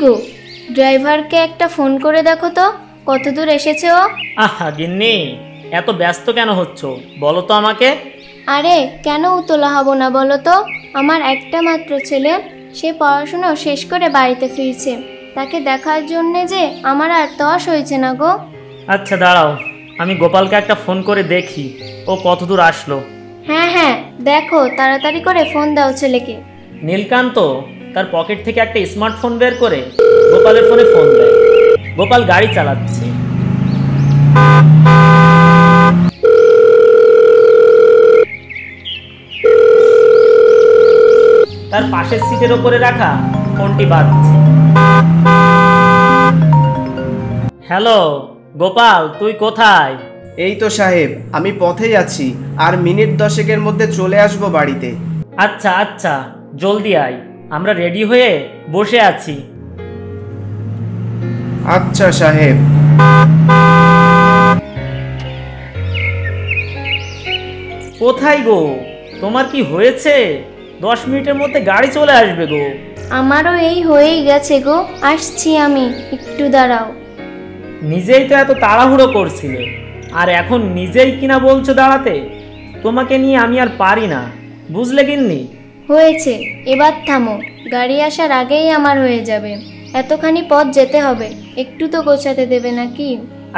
গো, ড্রাইভারকে একটা ফোন করে দেখো তো কত দূর এসেছে ও। আহা গিন্নি, এত ব্যস্ত কেন হচ্ছ বলো তো আমাকে। আরে কেন উতলা হব না বলো তো, আমার একটা মাত্র ছেলে, সে পড়াশুনো শেষ করে বাড়িতে ফিরছে, তাকে দেখার জন্যে যে আমার আর তস হয়েছে না গো। আচ্ছা দাঁড়াও, আমি গোপালকে একটা ফোন করে দেখি ও কত দূর আসলো। হ্যাঁ হ্যাঁ, দেখো তাড়াতাড়ি করে ফোন দাও ছেলেকে। নীলকান্ত তার পকেট থেকে একটা স্মার্টফোন বের করে গোপালের ফোনে ফোন দেয়। গোপাল গাড়ি চালাচ্ছে। তার পাশের সিটের ওপরে রাখা ফোনটি বাজছে। হ্যালো গোপাল, তুই কোথায়? এই তো সাহেব, আমি পথেই আছি, আর মিনিট 10-এর মধ্যে চলে আসবো বাড়িতে। আচ্ছা আচ্ছা, জলদি আয়, আমরা রেডি হয়ে বসে আছি। আচ্ছা সাহেব। কোথায় গো, তোমার কি হয়েছে? 10 মিনিটের মধ্যে গাড়ি চলে আসবে গো। আমারও এই হয়েই গেছে গো, আসছি আমি, একটু দাঁড়াও। নিজেই তো এত তাড়াহুড়ো করছিলে, আর এখন নিজেই কিনা বলছো দাঁড়াতে। তোমাকে নিয়ে আমি আর পারি না, বুঝলে গিন্নি? হয়েছে, এবার থামো, গাড়ি আসার আগেই আমার হয়ে যাবে। এতখানি পথ যেতে হবে, একটু তো গোছাতে দেবে নাকি?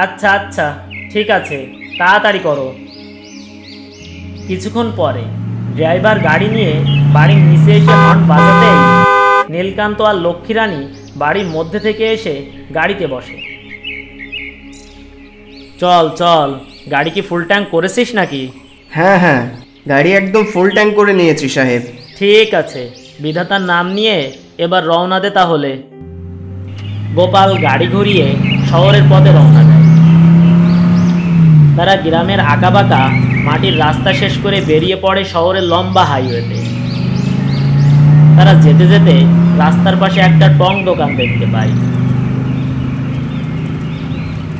আচ্ছা আচ্ছা ঠিক আছে, তাড়াতাড়ি করো। কিছুক্ষণ পরে ড্রাইভার গাড়ি নিয়ে বাড়ির নিচে এসে হর্ন বাজাতেই নীলকান্ত আর লক্ষ্মীরানী বাড়ির মধ্যে থেকে এসে গাড়িতে বসে। চল চল, গাড়ি কি ফুল ট্যাঙ্ক করেছিস নাকি? হ্যাঁ হ্যাঁ, গাড়ি একদম ফুল ট্যাঙ্ক করে নিয়েছি সাহেব। ঠিক আছে, বিধাতার নাম নিয়ে এবার রওনা দে তাহলে। গোপাল গাড়ি ঘুরিয়ে শহরের পথে রওনা দেয়। তারা গ্রামের আঁকাবাঁকা মাটির রাস্তা শেষ করে বেরিয়ে পড়ে শহরের লম্বা হাইওয়েতে। তারা যেতে যেতে রাস্তার পাশে একটা টং দোকান দেখতে পায়।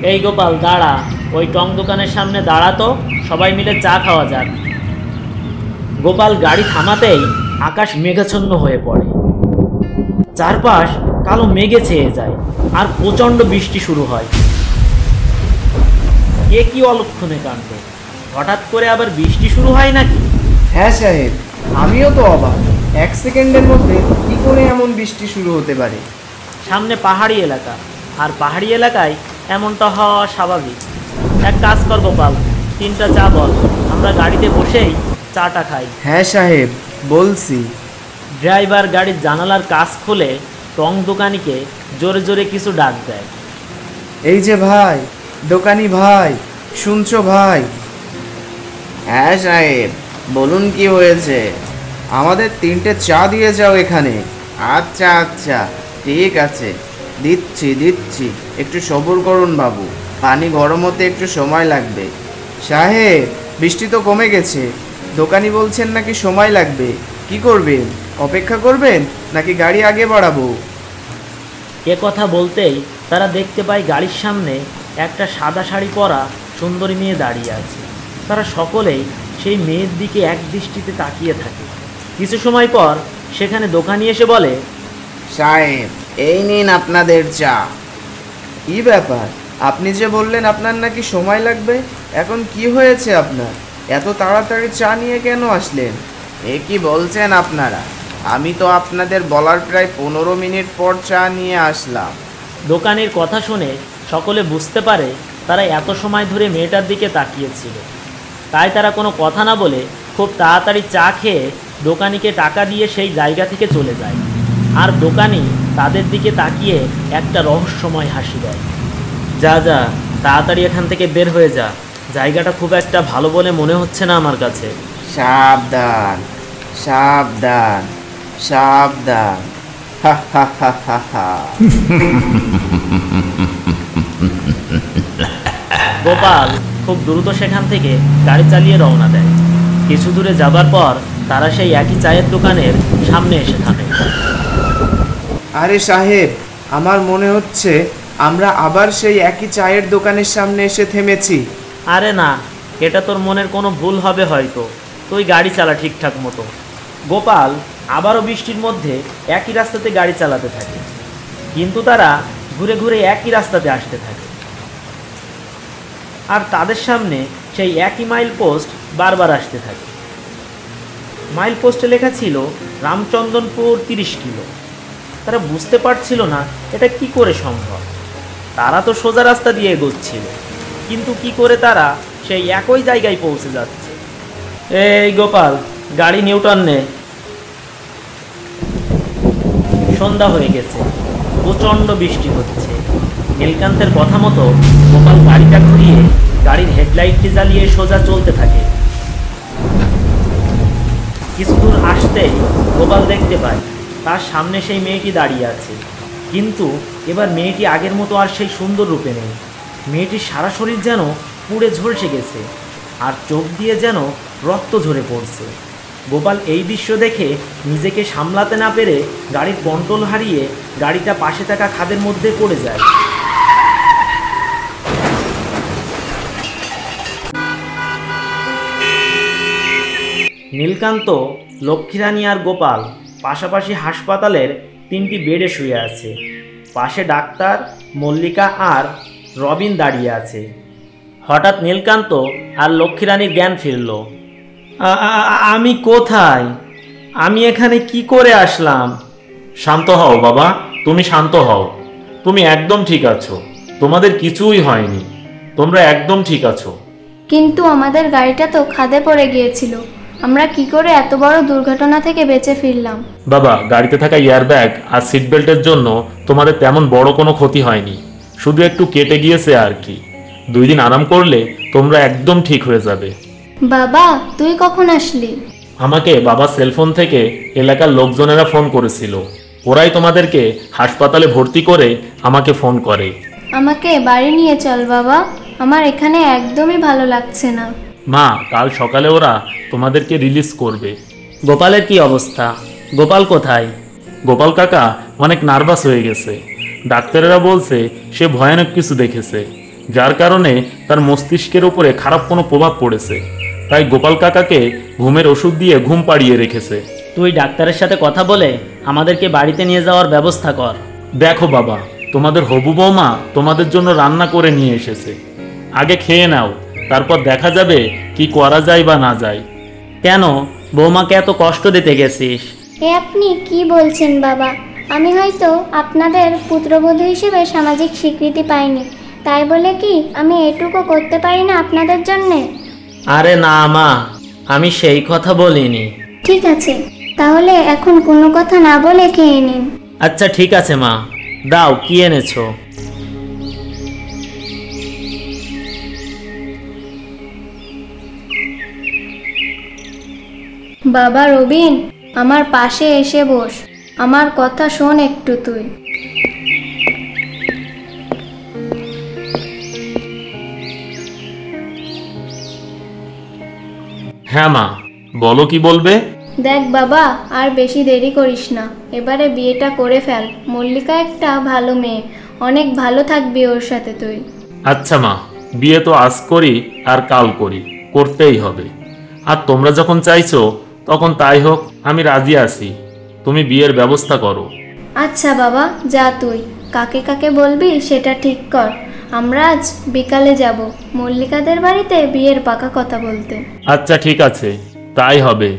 এই গোপাল দাঁড়া, ওই টং দোকানের সামনে দাঁড়াতো, সবাই মিলে চা খাওয়া যাক। গোপাল গাড়ি থামাতেই আকাশ মেঘাচ্ছন্ন হয়ে পড়ে। চারপাশ কালো মেঘে ছেয়ে যায় আর প্রচণ্ড বৃষ্টি শুরু হয়। এ কি অলক্ষণে কাণ্ড, হঠাৎ করে আবার বৃষ্টি শুরু হয় নাকি? হ্যাঁ সাহেব, আমিও তো অবাক, 1 সেকেন্ডের মধ্যে কি করে এমন বৃষ্টি শুরু হতে পারে। সামনে পাহাড়ি এলাকা, আর পাহাড়ি এলাকায় এমনটা হওয়া স্বাভাবিক। এক কাজ কর গোপাল, 3টা চা বল, আমরা গাড়িতে বসেই চাটা খাই। হ্যাঁ সাহেব, বলছি। ড্রাইভার গাড়ির জানালার কাচ খুলে টং দোকানিকে জোরে জোরে কিছু ডাক দেয়। এই যে ভাই, দোকানি ভাই, শুনছো ভাই? হ্যাঁ সাহেব, বলুন কি হয়েছে? আমাদের 3টে চা দিয়ে যাও এখানে। আচ্ছা আচ্ছা ঠিক আছে, দিচ্ছি দিচ্ছি, একটু সবুর করুন বাবু, পানি গরম হতে একটু সময় লাগবে। সাহেব, বৃষ্টি তো কমে গেছে, দোকানি বলছেন নাকি সময় লাগবে, কি করবেন? অপেক্ষা করবেন নাকি গাড়ি আগে বাড়াবো? এ কথা বলতেই তারা দেখতে পায় গাড়ির সামনে একটা সাদা শাড়ি পরা সুন্দরী মেয়ে দাঁড়িয়ে আছে। তারা সকলেই সেই মেয়ের দিকে এক দৃষ্টিতে তাকিয়ে থাকে। কিছু সময় পর সেখানে দোকানি এসে বলে, সাহেব, এই নিন আপনাদের চা। কি ব্যাপার, আপনি যে বললেন আপনার নাকি সময় লাগবে, এখন কি হয়েছে আপনার? এত তাড়াতাড়ি চা নিয়ে কেন আসলেন? এ কি বলছেন আপনারা? আমি তো আপনাদের বলার প্রায় 15 মিনিট পর চা নিয়ে আসলাম। দোকানের কথা শুনে সকলে বুঝতে পারে তারা এত সময় ধরে মেয়েটার দিকে তাকিয়েছিল। তাই তারা কোনো কথা না বলে খুব তাড়াতাড়ি চা খেয়ে দোকানিকে টাকা দিয়ে সেই জায়গা থেকে চলে যায়। আর দোকানি তাদের দিকে তাকিয়ে একটা রহস্যময় হাসি দেয়। যা যা, তাড়াতাড়ি এখান থেকে বের হয়ে যা, জায়গাটা খুব একটা ভালো বলে মনে হচ্ছে না আমার কাছে। সাবধান সাবধান সাবধান, হা হা হা হা হা। গোপাল খুব দ্রুত সেখান থেকে গাড়ি চালিয়ে রওনা দেয়। কিছু দূরে যাবার পর তারা সেই একই চায়ের দোকানের সামনে এসে থামে। আরে সাহেব, আমার মনে হচ্ছে আমরা আবার সেই একই চায়ের দোকানের সামনে এসে থেমেছি। আরে না, এটা তোর মনের কোনো ভুল হবে হয়তো, তুই গাড়ি চালা ঠিকঠাক মতো। গোপাল আবারও বৃষ্টির মধ্যে একই রাস্তাতে গাড়ি চালাতে থাকে। কিন্তু তারা ঘুরে ঘুরে একই রাস্তাতে আসতে থাকে, আর তাদের সামনে সেই একই মাইল পোস্ট বারবার আসতে থাকে। মাইল পোস্টে লেখা ছিল রামচন্দনপুর 30 কিলো। তারা বুঝতে পারছিল না এটা কি করে সম্ভব। তারা তো সোজা রাস্তা দিয়ে এগোচ্ছিল, কিন্তু কি করে তারা সেই একই জায়গায় পৌঁছে যাচ্ছে। এই গোপাল, গাড়ি নিউটন নে। সন্ধ্যা হয়ে গেছে, প্রচণ্ড বৃষ্টি হচ্ছে। নীলকান্তের কথা মতো গোপাল গাড়িটা ঘুরিয়ে গাড়ির হেডলাইটটি জ্বালিয়ে সোজা চলতে থাকে। কিছু দূর আসতেই গোপাল দেখতে পায় তার সামনে সেই মেয়েটি দাঁড়িয়ে আছে, কিন্তু এবার মেয়েটি আগের মতো আর সেই সুন্দর রূপে নেই। মেয়েটির সারা শরীর যেন পুড়ে ঝলসে গেছে, আর চোখ দিয়ে যেন রক্ত ঝরে পড়ছে। গোপাল এই দৃশ্য দেখে নিজেকে সামলাতে না পেরে গাড়ির কন্ট্রোল হারিয়ে গাড়িটা পাশে থাকা খাদের মধ্যে পড়ে যায়। নীলকান্ত, লক্ষ্মীরানী আর গোপাল পাশাপাশি হাসপাতালের 3টি বেডে শুয়ে আছে। পাশে ডাক্তার, মল্লিকা আর রবিন দাঁড়িয়ে আছে। হঠাৎ নীলকান্ত আর লক্ষ্মীরানীর জ্ঞান ফিরল। আমি কোথায়? আমি এখানে কি করে আসলাম? শান্ত হও বাবা, তুমি শান্ত হও। তুমি একদম ঠিক আছো, তোমাদের কিছুই হয়নি, তোমরা একদম ঠিক আছো। কিন্তু আমাদের গাড়িটা তো খাদে পড়ে গিয়েছিল, আমরা কি করে এত বড় দুর্ঘটনা থেকে বেঁচে ফিরলাম? বাবা, গাড়িতে থাকা এয়ারব্যাগ আর সিট বেল্টের জন্য তোমাদের তেমন বড় কোনো ক্ষতি হয়নি, শুধু একটু কেটে গিয়েছে আর কি। 2 দিন আরাম করলে তোমরা একদম ঠিক হয়ে যাবে। বাবা, তুই কখন আসলি? আমাকে বাবা সেলফোন থেকে এলাকার লোকজনেরা ফোন করেছিল, ওরাই তোমাদেরকে হাসপাতালে ভর্তি করে আমাকে ফোন করে। আমাকে বাড়ি নিয়ে চল বাবা, আমার এখানে একদমই ভালো লাগছে না। মা, কাল সকালে ওরা তোমাদেরকে রিলিজ করবে। গোপালের কি অবস্থা? গোপাল কোথায়? গোপাল কাকা অনেক নার্ভাস হয়ে গেছে। ডাক্তারেরা বলছে সে ভয়ানক কিছু দেখেছে, যার কারণে তার মস্তিষ্কের উপরে খারাপ কোনো প্রভাব পড়েছে। তাই গোপাল কাকাকে ঘুমের ওষুধ দিয়ে ঘুম পাড়িয়ে রেখেছে। তুই ডাক্তারের সাথে কথা বলে আমাদেরকে বাড়িতে নিয়ে যাওয়ার ব্যবস্থা কর। দেখো বাবা, তোমাদের হবু বৌমা তোমাদের জন্য রান্না করে নিয়ে এসেছে, আগে খেয়ে নাও, তারপর দেখা যাবে কি করা যায় বা না যায়। কেন বৌমাকে এত কষ্ট দিতে গেছিস? এ আপনি কি বলছেন বাবা? আমি হয়তো আপনাদের পুত্রবধূ হিসেবে সামাজিক স্বীকৃতি পাইনি, তাই বলে কি আমি এটুকু করতে পারি না আপনাদের জন্যে? আরে না মা, আমি সেই কথা বলিনি। ঠিক আছে, তাহলে এখন কোনো কথা না বলে খেয়ে নিন। আচ্ছা ঠিক আছে মা, দাও কি এনেছো? বাবা রবিন, আমার পাশে এসে বস, আমার কথা শোন একটু তুই। হ্যাঁ মা, বলো কি বলবে? দেখ বাবা, আর বেশি দেরি করিস না, এবারে বিয়েটা করে ফেল। মল্লিকা একটা ভালো মেয়ে, অনেক ভালো থাকবি ওর সাথে তুই। আচ্ছা মা, বিয়ে তো আজ করি আর কাল করি, করতেই হবে। আর তোমরা যখন চাইছো তখন তাই হোক, আমি রাজি আছি। তুমি বিয়ের ব্যবস্থা করো। আচ্ছা বাবা, যা তুই কাকে কাকে বলবি সেটা ঠিক কর। আমরা আজ বিকালে যাব মল্লিকাদের বাড়িতে বিয়ের পাকা কথা বলতে। আচ্ছা ঠিক আছে, তাই হবে।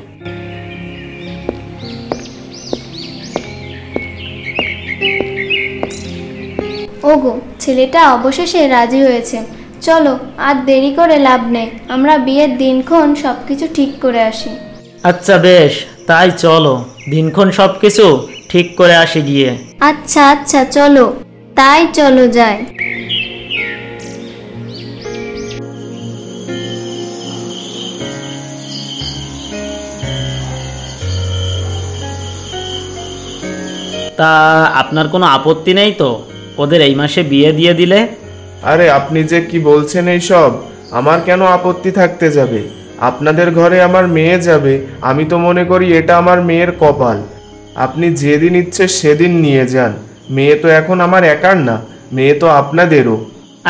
ওগো, ছেলেটা অবশেষে রাজি হয়েছে। চলো, আর দেরি করে লাভ নেই, আমরা বিয়ের দিনক্ষণ সবকিছু ঠিক করে আসি। আচ্ছা বেশ, তাই চলো, দিনক্ষণ সব কিছু ঠিক করে আসি গিয়ে। আচ্ছা আচ্ছা, চলো, তাই চলো যাই। তা আপনার কোনো আপত্তি নেই তো ওদের এই মাসে বিয়ে দিয়ে দিলে? আরে আপনি যে কি বলছেন এইসব? আমার কেন আপত্তি থাকতে যাবে? আপনাদের ঘরে আমার মেয়ে যাবে, আমি তো মনে করি এটা আমার মেয়ের কপাল। আপনি যেদিন ইচ্ছে সেদিন নিয়ে যান, মেয়ে তো এখন আমার একার না, মেয়ে তো আপনাদেরও।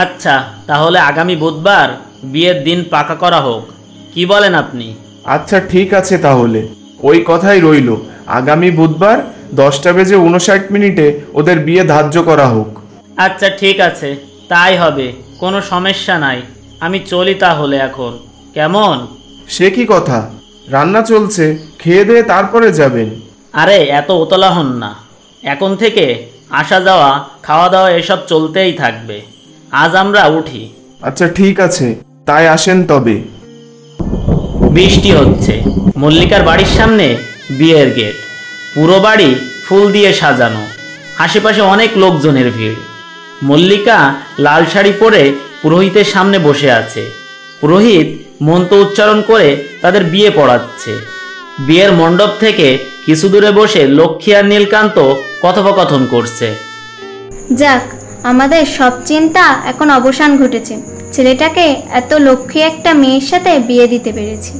আচ্ছা, তাহলে আগামী বুধবার বিয়ের দিন পাকা করা হোক, কি বলেন আপনি? আচ্ছা ঠিক আছে, তাহলে ওই কথাই রইল, আগামী বুধবার 10:59 ওদের বিয়ে ধার্য করা হোক। আচ্ছা ঠিক আছে, তাই হবে, কোনো সমস্যা নাই। আমি চলি তাহলে এখন, কেমন? সে কি কথা, রান্না চলছে, খেয়ে দিয়ে তারপরে যাবেন। আরে এত উতলা হন না, এখন থেকে আসা যাওয়া খাওয়া দাওয়া এসব চলতেই থাকবে। আজ আমরা উঠি। আচ্ছা ঠিক আছে, তাই আসেন তবে। বৃষ্টি হচ্ছে, মল্লিকার বাড়ির সামনে বিয়ের গেট, পুরো বাড়ি ফুল দিয়ে সাজানো, আশেপাশে অনেক লোকজনের ভিড়। মল্লিকা লাল শাড়ি পরে পুরোহিতের সামনে বসে আছে। পুরোহিত মন্ত্র উচ্চারণ করে তাদের বিয়ে পড়াচ্ছে। বিয়ের মণ্ডপ থেকে কিছু দূরে বসে লক্ষ্মী আর নীলকান্ত কথোপকথন করছে। যাক, আমাদের সব চিন্তা এখন অবসান ঘটেছে। ছেলেটাকে এত লক্ষ্মী একটা মেয়ের সাথে বিয়ে দিতে পেরেছি।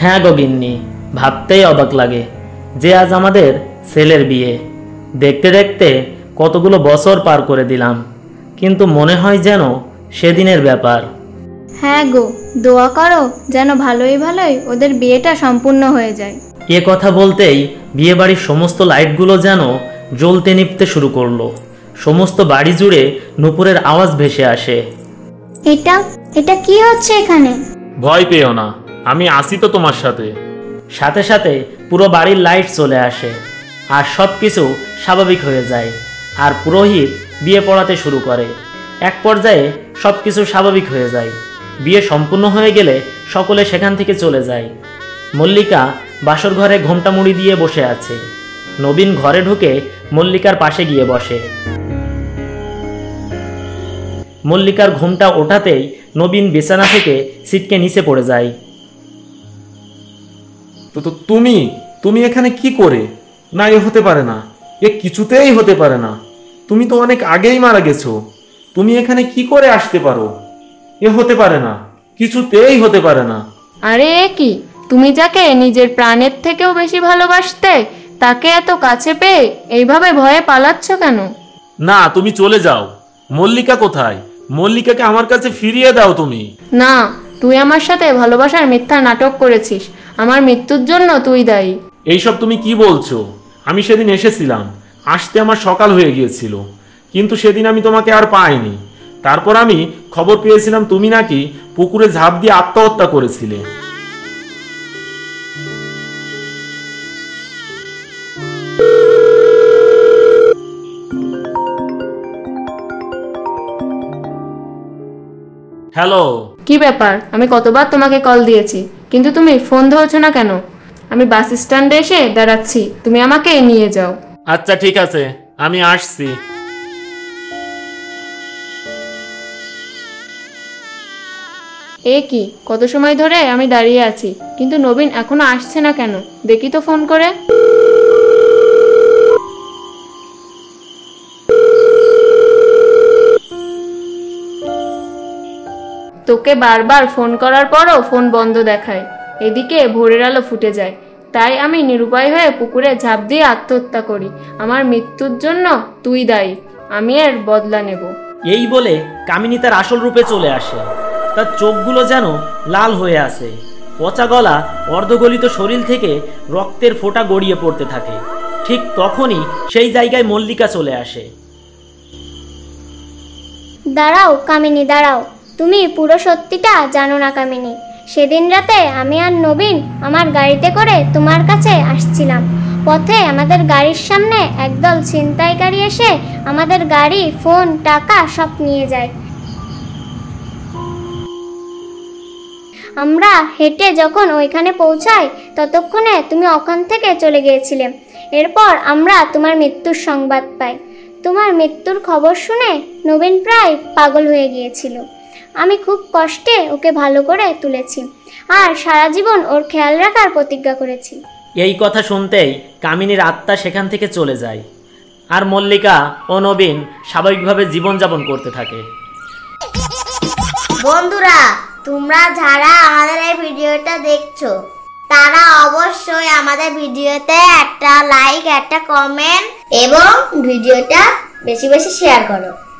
হ্যাঁ গগিন্নি, ভাবতেই অবাক লাগে যে আজ আমাদের ছেলের বিয়ে। দেখতে দেখতে কতগুলো বছর পার করে দিলাম, কিন্তু মনে হয় যেন সেদিনের ব্যাপার। হ্যাঁ গো, দোয়া করো যেন ভালোই ভালোই ওদের বিয়েটা সম্পূর্ণ হয়ে যায়। এ কথা বলতেই বিয়েবাড়ির সমস্ত লাইটগুলো যেন জ্বলতে নিভতে শুরু করলো। সমস্ত বাড়ি জুড়ে নূপুরের আওয়াজ ভেসে আসে। এটা এটা কি হচ্ছে এখানে? ভয় পেও না, আমি আসি তো তোমার সাথে। সাথে সাথে পুরো বাড়ির লাইট চলে আসে আর সব কিছু স্বাভাবিক হয়ে যায়। আর পুরোহিত বিয়ে পড়াতে শুরু করে। এক পর্যায়ে সব কিছু স্বাভাবিক হয়ে যায়। বিয়ে সম্পূর্ণ হয়ে গেলে সকলে সেখান থেকে চলে যায়। মল্লিকা বাসর ঘরে ঘোমটা মুড়ি দিয়ে বসে আছে। নবীন ঘরে ঢুকে মল্লিকার পাশে গিয়ে বসে। মল্লিকার ঘুমটা ওঠাতেই নবীন বিছানা থেকে ছিটকে নিচে পড়ে যায়। তো তুমি এখানে কি করে? না, এ হতে পারে না, এ কিছুতেই হতে পারে না। তুমি তো অনেক আগেই মারা গেছো, তুমি এখানে কি করে আসতে পারো? এ হতে পারে না, কিছুতেই হতে পারে না। আরে এ কি, তুমি যাকে নিজের প্রাণের থেকেও বেশি ভালোবাসতে তাকে এত কাছে পেয়ে এইভাবে ভয়ে পালাচ্ছ কেন? না, তুমি চলে যাও। মল্লিকা কোথায়? মল্লিকাকে আমার কাছে ফিরিয়ে দাও তুমি। না, তুই আমার সাথে ভালোবাসার মিথ্যা নাটক করেছিস। আমার মৃত্যুর জন্য তুই দায়ী। এইসব তুমি কি বলছো? আমি সেদিন এসেছিলাম, আসতে আমার সকাল হয়ে গিয়েছিল, কিন্তু সেদিন আমি তোমাকে আর পাইনি। তারপর আমি খবর পেয়েছিলাম তুমি নাকি পুকুরে ঝাঁপ দিয়ে আত্মহত্যা করেছিলে। হ্যালো। কি ব্যাপার? আমি কতবার তোমাকে কল দিয়েছি, কিন্তু তুমি ফোন ধরছো না কেন? আমি বাস স্ট্যান্ডে এসে দাঁড়াচ্ছি, তুমি আমাকে নিয়ে যাও। আচ্ছা ঠিক আছে, আমি আসছি। এ কি, কত সময় ধরে আমি দাঁড়িয়ে আছি, কিন্তু নবীন এখনো আসছে না কেন? দেখি তো ফোন করে। তোকে বারবার ফোন করার পরও ফোন বন্ধ দেখায়। এদিকে ভোরের আলো ফুটে যায়, তাই আমি নিরুপায় হয়ে পুকুরে ঝাঁপ দিয়ে আত্মহত্যা করি। আমার মৃত্যুর জন্য তুই দায়ী, আমি এর বদলা নেব। এই বলে কামিনী তার আসল রূপে চলে আসে। তার চোখগুলো যেন লাল হয়ে আসে, পচা গলা, অর্ধগলিত শরীর থেকে রক্তের ফোঁটা গড়িয়ে পড়তে থাকে। ঠিক তখনই সেই জায়গায় মল্লিকা চলে আসে। দাঁড়াও কামিনী, দাঁড়াও। তুমি পুরো সত্যিটা জানো না কামিনী। সেদিন রাতে আমি আর নবীন আমার গাড়িতে করে তোমার কাছে আসছিলাম। পথে আমাদের গাড়ির সামনে একদল ছিনতাইকারী এসে আমাদের গাড়ি, ফোন, টাকা সব নিয়ে যায়। আমরা হেঁটে যখন ওইখানে পৌঁছাই ততক্ষণে তুমি ওখান থেকে চলে গিয়েছিলে। এরপর আমরা তোমার মৃত্যুর সংবাদ পাই। তোমার মৃত্যুর খবর শুনে নবীন প্রায় পাগল হয়ে গিয়েছিল। আমি খুব কষ্টে ওকে ভালো করে তুলেছি আর সারা জীবন ওর খেয়াল রাখার প্রতিজ্ঞা করেছি। এই কথা শুনতেই কামিনীর আত্মা সেখান থেকে চলে যায় আর মল্লিকা ও নবীন স্বাভাবিকভাবে জীবনযাপন করতে থাকে। বন্ধুরা, তোমরা যারা আমাদের এই ভিডিওটা দেখছো তারা অবশ্যই আমাদের ভিডিওতে একটা লাইক, একটা কমেন্ট এবং ভিডিওটা বেশি বেশি শেয়ার করো।